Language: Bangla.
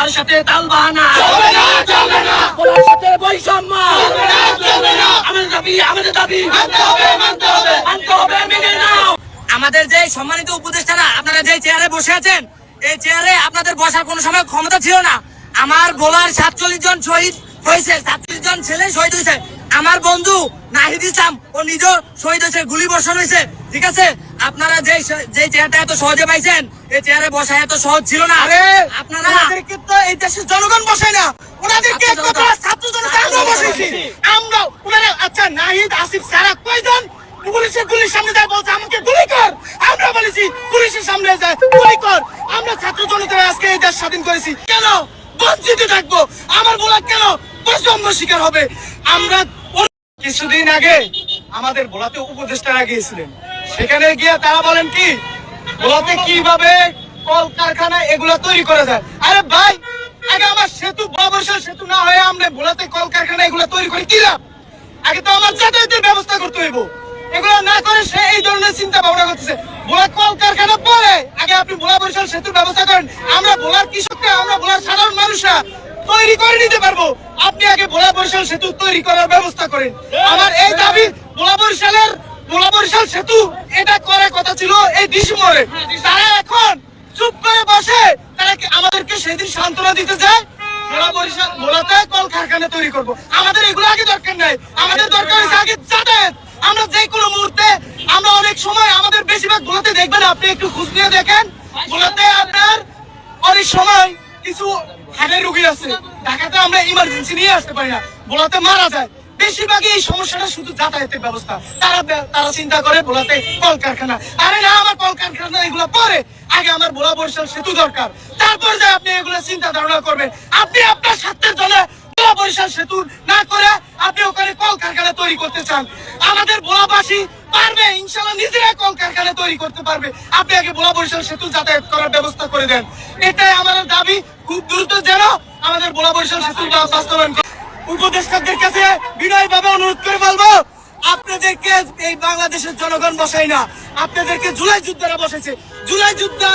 ভোলার সাথে তালবাহানা চলবে না, চলবে না, ভোলার সাথে বৈষম্য চলবে না, চলবে না, আমাদের দাবি মানতে হবে, মানতে হবে, মানতে হবে, মেনে নাও। আমাদের যে সম্মানিত উপদেষ্টারা আপনারা যে চেয়ারে বসে আছেন, এই চেয়ারে আপনাদের বসার কোনো সময় ক্ষমতা ছিল না। আমার ভোলার 47 জন শহীদ হয়েছে, 47 জন ছেলে শহীদ হয়েছে। আমার বন্ধু নাহিদ ইসলাম ও নিজেও শহীদ হয়েছে, গুলি বর্ষণ হয়েছে। ঠিক আছে, আপনারা যে চেয়ারটা এত সহজে পাইছেন, এই চেয়ারে বসা এত সহজ ছিল না। আপনারা ওনাদেরকে তো এই দেশের জনগণ বসায় না, ওনাদেরকে একমাত্র ছাত্র জনতা আমরা বসাইছি। আমরা ওনারা আচ্ছা নাহিদ আসিফ সারা কয়জন পুলিশের গুলির সামনে যায় বলছে আমাকে গুলি কর, আমরা বলেছি পুলিশের সামনে যায় গুলি কর। আমরা ছাত্র জনতা আজকে এই দেশ স্বাধীন করেছি, কেন বঞ্চিত থাকবো? আমার বলা কেন বৈষম্য শিকার হবে? আমরা কিছুদিন আগে আমাদের ভোলাতে উপদেষ্টারা গিয়েছিলেন, সেখানে গিয়ে তারা বলেন কি ভোলাতে কিভাবে কলকারখানা এগুলো তৈরি করা যায়। আরে ভাই, আগে আমার সেতু বরিশাল সেতু না হয়ে আমরা ভোলাতে কলকারখানা এগুলো তৈরি করে কি লাভ? আগে তো আমার যাতায়াতের ব্যবস্থা করতে হইব, এগুলো না করে সে এই ধরনের চিন্তা ভাবনা করতেছে। ভোলা কলকারখানা পরে আগে আপনি ভোলা বরিশাল সেতুর ব্যবস্থা করেন, আমরা ভোলার কৃষকরা, আমরা ভোলার সাধারণ মানুষরা তৈরি করে নিতে পারবো। আপনি আগে ভোলা বরিশাল সেতু তৈরি করার ব্যবস্থা করেন। আমার এই দাবি, ভোলা বরিশাল সেতু এটা করার কথা ছিল এই ডিসেম্বরে, তারা এখন চুপ করে বসে, তারা আমাদেরকে সেদিন সান্ত্বনা দিতে যায় ভোলাতে কলকারখানা তৈরি করবো। আমাদের এগুলো আগে দরকার নাই, আমাদের দরকার হচ্ছে আগে যাতায়াত। আমরা যে কোনো মুহূর্তে, আমরা অনেক সময় আমাদের বেশিরভাগ ভোলাতে দেখবেন, আপনি একটু খোঁজ নিয়ে দেখেন, ভোলাতে আপনার অনেক সময় কিছু হার্টের রোগী আছে, ঢাকাতে আমরা ইমার্জেন্সি নিয়ে আসতে পারি না, ভোলাতে মারা যায়। বেশিরভাগই এই সমস্যাটা শুধু যাতায়াতের ব্যবস্থা। তারা চিন্তা করে ভোলাতে কলকারখানা। আরে না, আমার কলকারখানা এগুলো পরে, আগে আমার ভোলা বরিশাল সেতু দরকার, তারপর যে আপনি এগুলো চিন্তা ধারণা করবেন। আপনি আপনার স্বার্থের জন্য ভোলা বরিশাল সেতু না করে আপনি ওখানে কলকারখানা তৈরি করতে চান। আমাদের ভোলাবাসী পারবে ইনশাআল্লাহ, নিজেরা কলকারখানা তৈরি করতে পারবে। আপনি আগে ভোলা বরিশাল সেতু যাতায়াত করার ব্যবস্থা করে দেন, এটাই আমাদের দাবি। খুব দ্রুত যেন আমাদের ভোলা বরিশাল সেতু বাস্তবায়ন। উপদেষ্টাদের কাছে বিনয়ভাবে অনুরোধ করে বলবো, আপনাদেরকে এই বাংলাদেশের জনগণ বসাই না, আপনাদেরকে জুলাই যোদ্ধারা বসেছে। জুলাই যোদ্ধা